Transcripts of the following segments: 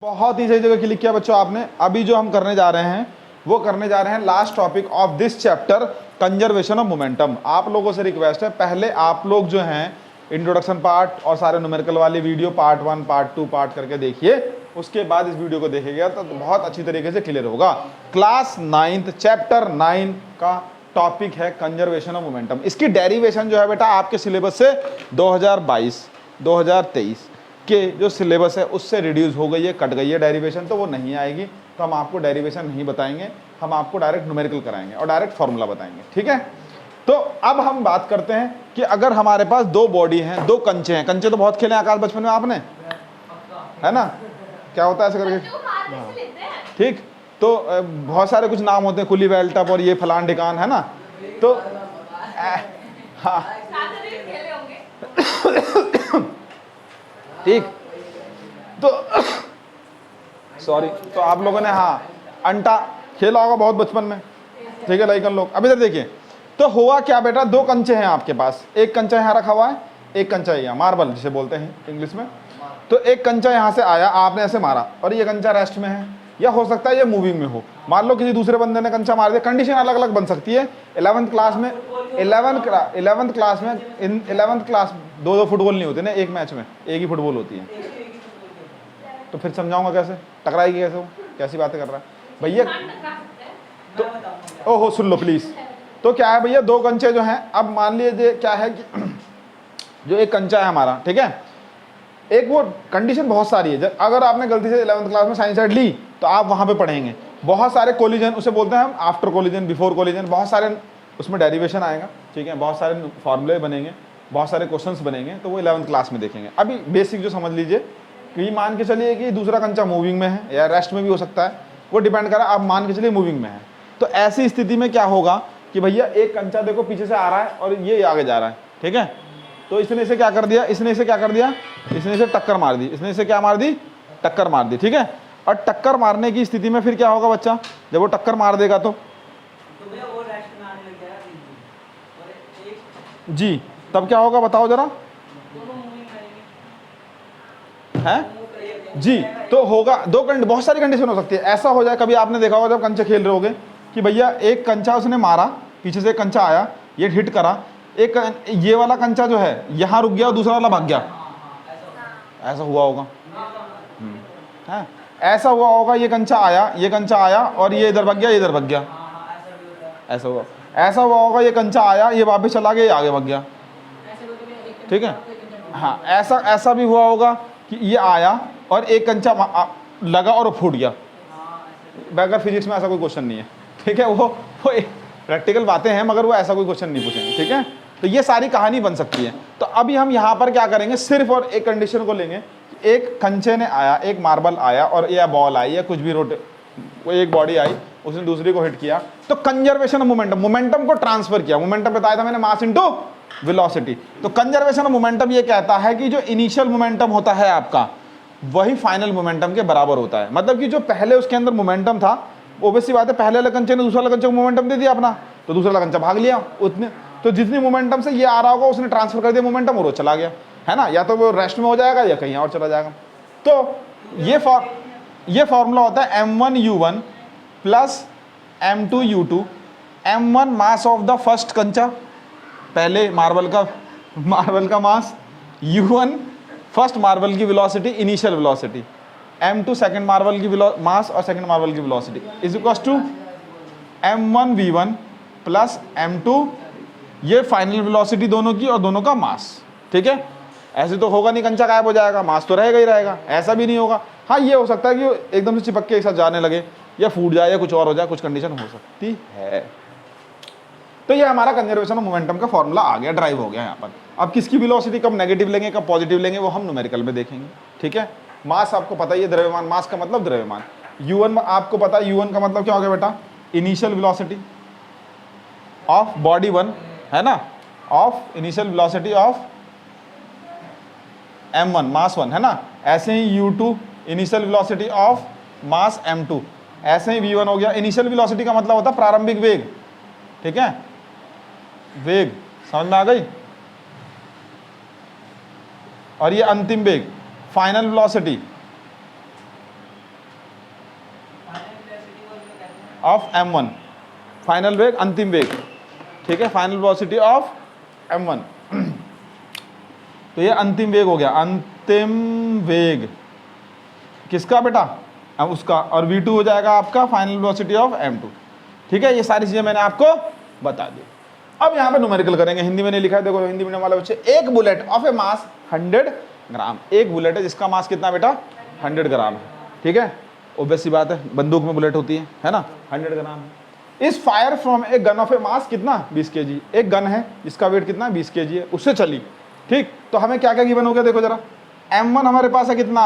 बहुत ही सही जगह क्लिक किया बच्चों आपने। अभी जो हम करने जा रहे हैं वो करने जा रहे हैं last topic of this chapter, conservation of momentum. आप लोगों से रिक्वेस्ट है, पहले आप लोग जो हैं इंट्रोडक्शन पार्ट और सारे न्यूमेरिकल वाली वीडियो पार्ट 1 पार्ट 2 पार्ट करके देखिए, उसके बाद इस वीडियो को देखिएगा तो बहुत अच्छी तरीके से क्लियर होगा। क्लास 9th चैप्टर 9 का टॉपिक है कंजर्वेशन ऑफ मोमेंटम। इसकी डेरिवेशन जो है बेटा आपके सिलेबस से 2022-2023 के जो सिलेबस है उससे रिड्यूस हो गई है, कट गई है डेरिवेशन, तो वो नहीं आएगी। तो हम आपको डेरिवेशन नहीं बताएंगे, हम आपको डायरेक्ट न्यूमेरिकल कराएंगे और डायरेक्ट फॉर्मूला बताएंगे, ठीक है। तो अब हम बात करते हैं कि अगर हमारे पास दो बॉडी हैं, दो कंचे हैं। कंचे तो बहुत खेले आकाश बचपन में आपने, है ना, क्या होता है ऐसे करके, ठीक। तो बहुत सारे कुछ नाम होते हैं, कुली बेल्टअप और ये फलान ढिकान, है ना। तो हाँ ठीक। तो सॉरी, तो आप लोगों ने हाँ अंटा खेला होगा बहुत बचपन में, ठीक है लाइकन लोग। अब इधर देखिए, तो हुआ क्या बेटा, दो कंचे हैं आपके पास, एक कंचा यहाँ रखा हुआ है, एक कंचा यहाँ, मार्बल जिसे बोलते हैं इंग्लिश में। तो एक कंचा यहाँ से आया, आपने ऐसे मारा और ये कंचा रेस्ट में है, या हो सकता है ये मूविंग में हो। मान लो किसी दूसरे बंदे ने कंचा मार दिया, कंडीशन अलग अलग बन सकती है। 11th क्लास में 11th क्लास दो फुटबॉल नहीं होते ना एक मैच में, एक ही फुटबॉल होती है। तो फिर समझाऊंगा कैसे, टकराएगी कैसे, वो कैसी बातें कर रहा है भैया। तो ओहो सुन लो प्लीज। तो क्या है भैया, दो कंचे जो हैं, अब मान लीजिए क्या है कि जो एक कंचा है हमारा, ठीक है, एक वो कंडीशन बहुत सारी है। अगर आपने गलती से 11th क्लास में साइंस साइड ली तो आप वहाँ पे पढ़ेंगे बहुत सारे कोलिजन, उसे बोलते हैं हम आफ्टर कोलिजन, बिफोर कोलिजन, बहुत सारे उसमें डेरिवेशन आएगा, ठीक है, बहुत सारे फॉर्मूले बनेंगे, बहुत सारे क्वेश्चंस बनेंगे, तो वो 11th क्लास में देखेंगे। अभी बेसिक जो समझ लीजिए कि मान के चलिए कि दूसरा कंचा मूविंग में है या रेस्ट में भी हो सकता है, वो डिपेंड करा, आप मान के चलिए मूविंग में है। तो ऐसी स्थिति में क्या होगा कि भैया एक कंचा देखो पीछे से आ रहा है और ये आगे जा रहा है, ठीक है। तो इसने इसे क्या कर दिया, इसने इसे क्या कर दिया, इसने इसे टक्कर मार दी, इसने इसे क्या मार दी, टक्कर मार दी, ठीक है। और टक्कर मारने की स्थिति में फिर क्या होगा बच्चा, जब वो टक्कर मार देगा तो जी तब क्या होगा बताओ जरा, है जी। तो होगा दो बहुत सारी कंडीशन हो सकती है। ऐसा हो जाए, कभी आपने देखा होगा जब कंचे खेल रहे होगे कि भैया एक कंचा उसने मारा, पीछे से एक कंचा आया, ये हिट करा, एक ये वाला कंचा जो है यहाँ रुक गया, दूसरा वाला भाग गया, ऐसा हुआ होगा, है ऐसा हुआ होगा। ये कंचा आया और ये इधर भाग गया, ये इधर भाग गया, ऐसा हुआ। ऐसा हुआ होगा, ये कंचा आया, ये वापस चला गया, ये आगे भाग गया, ठीक है। हाँ ऐसा भी हुआ होगा कि ये आया और एक कंचा लगा और फूट गया। बैगर फिजिक्स में ऐसा कोई क्वेश्चन नहीं है, ठीक है, वो प्रैक्टिकल बातें हैं, मगर वो ऐसा कोई क्वेश्चन नहीं पूछेंगे, ठीक है। तो ये सारी कहानी बन सकती है। तो अभी हम यहाँ पर क्या करेंगे, सिर्फ और एक कंडीशन को लेंगे, एक कंचे ने आया, एक मार्बल आया और या बॉल आई या कुछ भी वो एक बॉडी आई, उसने दूसरी को हिट किया, तो कंजर्वेशन ऑफ मोमेंटम, मोमेंटम को ट्रांसफर किया। मोमेंटम बताया था मैंने, मास इनटू वेलोसिटी। तो कंजर्वेशन ऑफ मोमेंटम ये कहता है कि जो इनिशियल मोमेंटम होता है आपका, वही फाइनल मोमेंटम के बराबर होता है। मतलब कि जो पहले उसके अंदर मोमेंटम था, ओब्वियसली बात है, पहले वाले कंचे ने दूसरा वाले कंचे को मोमेंटम दे दिया अपना, तो दूसरा वाला कंचा भाग लिया उतने, तो जितनी मोमेंटम से ये आ रहा होगा उसने ट्रांसफर कर दिया मोमेंटम और वो चला गया, है ना, या तो वो रेस्ट में हो जाएगा या कहीं और चला जाएगा। तो ये फॉर्मूला होता है m1u1 plus m2u2। m1 mass of the first कंचा, पहले मार्बल का मास, u1 फर्स्ट मार्बल की velocity, initial velocity, m2 second marble की मास और सेकंड मार्बल की velocity is equal to m1v1 plus m2, ये फाइनल वेलोसिटी दोनों की और दोनों का मास, ठीक है। ऐसे तो होगा नहीं, कंचा गायब हो जाएगा, मास तो रहेगा ही रहेगा, ऐसा भी नहीं होगा। हाँ ये हो सकता है कि एकदम से चिपक के एक साथ जाने लगे या फूट जाए या कुछ और हो जाए, कुछ कंडीशन हो सकती है। तो ये हमारा कंजर्वेशन ऑफ मोमेंटम का फॉर्मूला आ गया, ड्राइव हो गया यहाँ पर। अब किसकी वेलोसिटी कब नेगेटिव लेंगे कब पॉजिटिव लेंगे वो हम न्यूमेरिकल में देखेंगे, ठीक है। मास आपको पता ही है, द्रव्यमान, मास का मतलब द्रव्यमान। u1 आपको पता है, u1 का मतलब क्या हो गया बेटा, इनिशियल वेलोसिटी ऑफ बॉडी 1, है ना, of initial velocity of m1 मास 1, है ना। ऐसे ही u2 initial velocity of mass m2, ऐसे ही v1 हो गया। इनिशियल वेलोसिटी का मतलब होता है प्रारंभिक वेग, ठीक है, वेग, समझ में आ गई। और ये अंतिम वेग, final velocity, of m1, final वेग अंतिम वेग, ठीक है, फाइनल वेलोसिटी ऑफ m1। तो ये अंतिम वेग हो गया, अंतिम वेग किसका बेटा, अब उसका, और v2 हो जाएगा आपका फाइनल वेलोसिटी ऑफ m2, ठीक है। ये सारी चीजें मैंने आपको बता दी। अब यहाँ पे न्यूमेरिकल करेंगे, हिंदी में नहीं लिखा है, देखो हिंदी मीडियम वाले बच्चे, एक बुलेट ऑफ ए मास 100 ग्राम, एक बुलेट है जिसका मास कितना बेटा 100 ग्राम है, ठीक है, ऑब्वियस सी बात है, बंदूक में बुलेट होती है ना, 100 ग्राम है। इस fire from a gun of a mass कितना 20 kg, एक गन है जिसका वेट कितना 20 kg है, उससे चली, ठीक। तो हमें क्या क्या गिवन हो गया, देखो जरा, m1 हमारे पास है कितना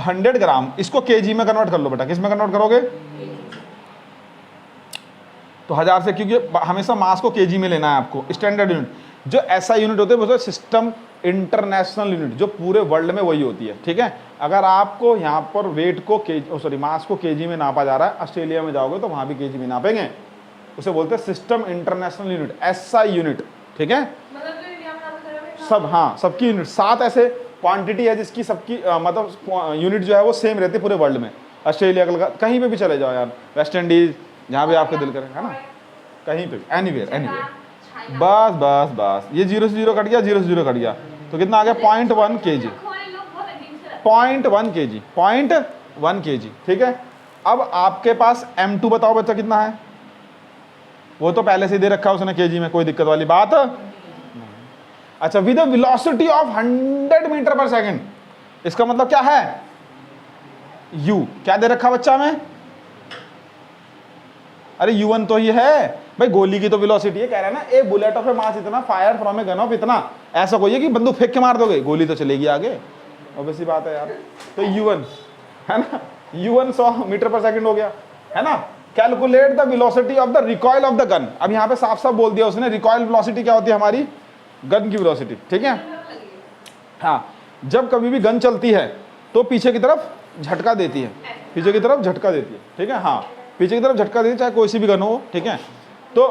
100 ग्राम, इसको kg में कन्वर्ट कर लो बेटा, किस में कन्वर्ट करोगे, तो 1000 से, क्योंकि हमेशा मास को केजी में लेना है आपको, स्टैंडर्ड यूनिट, जो ऐसा यूनिट होते हैं वो सिस्टम इंटरनेशनल यूनिट, जो पूरे वर्ल्ड में वही होती है, ठीक है। अगर आपको यहाँ पर वेट को मास को केजी में नापा जा रहा है, ऑस्ट्रेलिया में जाओगे तो वहाँ भी केजी में नापेंगे, उसे बोलते हैं system international unit, SI unit, ठीक है। सब, हाँ, सबकी यूनिट, 7 ऐसे क्वांटिटी है जिसकी सबकी मतलब यूनिट जो है वो सेम रहती है पूरे वर्ल्ड में, ऑस्ट्रेलिया कहीं पे भी चले जाओ यार, वेस्ट इंडीज, जहाँ भी आपका दिल करे, है ना, कहीं पे, एनीवेयर एनीवेयर, बस बस बस, ये 0 से 0 कट गया, 0 से 0 कट गया, तो कितना आ गया 0.1 kg, 0.1 kg, 0.1 kg, ठीक है। अब आपके पास m2 बताओ बच्चा कितना है, वो तो पहले से दे रखा है उसने केजी में, कोई दिक्कत वाली बात नहीं। अच्छा, विद वेलोसिटी ऑफ 100 मीटर पर सेकेंड, इसका मतलब क्या है, u क्या दे रखा बच्चा में, अरे u1 तो ये है भाई, गोली की तो वेलोसिटी है, कह रहा है ना, ए बुलेट ऑफ ए मास इतना, fire from a gun of इतना, ऐसा कोई है कि बंदूक फेंक के मार दोगे, गोली तो चलेगी आगे, ऑब्वियस सी बात है यार। तो u1 है ना, u1 100 मीटर पर सेकंड हो गया, है ना। Calculate the velocity of the recoil of the gun, अब यहाँ पे साफ साफ बोल दिया उसने, रिकॉइल वेलोसिटी क्या होती है हमारी, गन की वेलोसिटी, ठीक है। हाँ, जब कभी भी गन चलती है तो पीछे की तरफ झटका देती है, पीछे की तरफ झटका देती है, ठीक है, हाँ, पीछे की तरफ झटका देती है, चाहे कोई सी भी गन हो, ठीक है। तो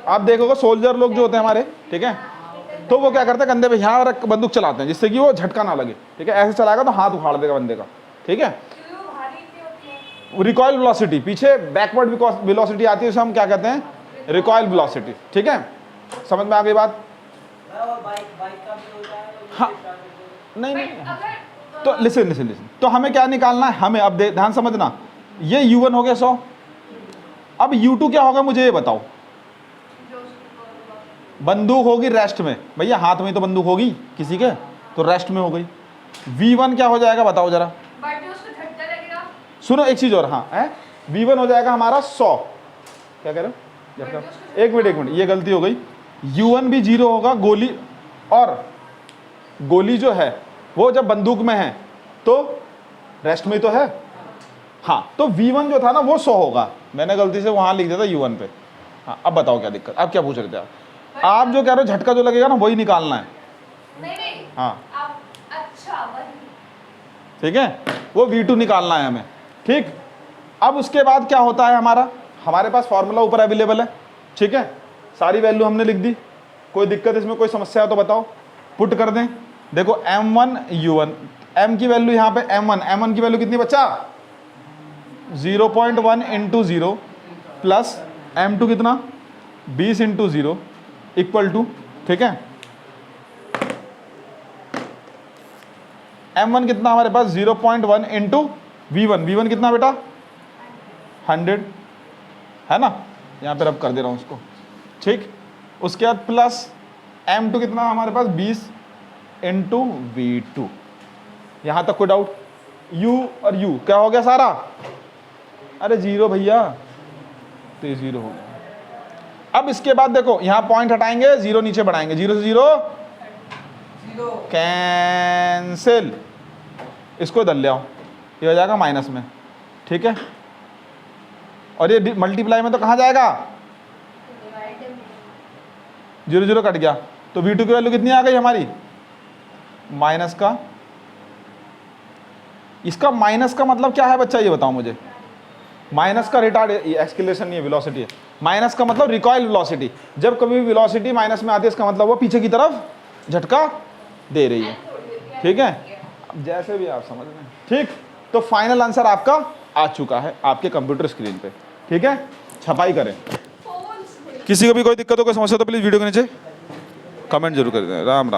आप देखोगे सोल्जर लोग जो होते हैं हमारे, ठीक है, तो वो क्या करते हैं, कंधे पे यहाँ रख बंदूक चलाते हैं जिससे कि वो झटका ना लगे, ठीक है, ऐसे चलाएगा तो हाथ उखाड़ देगा बंदे का, ठीक है। रिकॉइल वेलोसिटी, पीछे बैकवर्ड वेलोसिटी आती है, उसे हम क्या कहते हैं, रिकॉइल वेलोसिटी, ठीक है। समझ में आ गई बात, हाँ, नहीं, तो लिसन लिसन लिसन, तो हमें क्या निकालना है, हमें अब ध्यान समझना, ये u1 हो गया 100, अब u2 क्या होगा मुझे ये बताओ, बंदूक होगी रेस्ट में, भैया हाथ में तो बंदूक होगी किसी के, तो रेस्ट में हो गई। v1 क्या हो जाएगा बताओ जरा, सुनो एक चीज और, हाँ है, v1 हो जाएगा हमारा 100, क्या कह रहे हो, एक मिनट, ये गलती हो गई, u1 भी 0 होगा, गोली, और गोली जो है वो जब बंदूक में है तो रेस्ट में तो है, हाँ, तो v1 जो था ना वो 100 होगा, मैंने गलती से वहां लिख दिया था u1 पे। हाँ, अब बताओ क्या दिक्कत, अब क्या पूछ रहे थे आप जो कह रहे हो झटका जो लगेगा ना वही निकालना है, नहीं, हाँ, अच्छा, ठीक है, वो v2 निकालना है हमें, ठीक। अब उसके बाद क्या होता है, हमारे पास फॉर्मूला ऊपर अवेलेबल है, ठीक है, सारी वैल्यू हमने लिख दी, कोई दिक्कत इसमें कोई समस्या हो तो बताओ, पुट कर दें। देखो m1 u1, m की वैल्यू यहाँ पे m1 की वैल्यू कितनी बच्चा 0.1 इंटू 0 प्लस m2 कितना 20 इंटू 0 इक्वल टू, ठीक है, m1 कितना हमारे पास 0.1 इंटू v1 कितना बेटा 100, है ना, यहाँ पे रब कर दे रहा हूँ उसको, ठीक। उसके बाद प्लस m2 कितना हमारे पास 20 इंटू v2, यहाँ तक कोई डाउट, u और u क्या हो गया सारा, अरे 0 भैया, तो ये 0 हो गया। अब इसके बाद देखो यहाँ पॉइंट हटाएंगे, 0 नीचे बढ़ाएंगे, 0 से 0 कैंसिल, इसको इधर ले आओ, ये हो जाएगा माइनस में, ठीक है, और ये मल्टीप्लाई में तो कहाँ जाएगा, 0 0 कट गया, तो v2 की वैल्यू कितनी आ गई हमारी, माइनस का, इसका माइनस का मतलब क्या है बच्चा ये बताओ मुझे, माइनस का रिटार्ड एक्सीलरेशन नहीं है, वेलोसिटी है, माइनस का मतलब रिकॉइल वेलोसिटी, जब कभी भी वेलोसिटी माइनस में आती है इसका मतलब वो पीछे की तरफ झटका दे रही है, ठीक है, अब जैसे भी आप समझ रहे हैं, ठीक। तो फाइनल आंसर आपका आ चुका है आपके कंप्यूटर स्क्रीन पे। ठीक है, छपाई करें। फोन किसी को भी कोई दिक्कत हो, कोई समस्या तो प्लीज़ वीडियो के नीचे कमेंट जरूर कर दें। राम राम।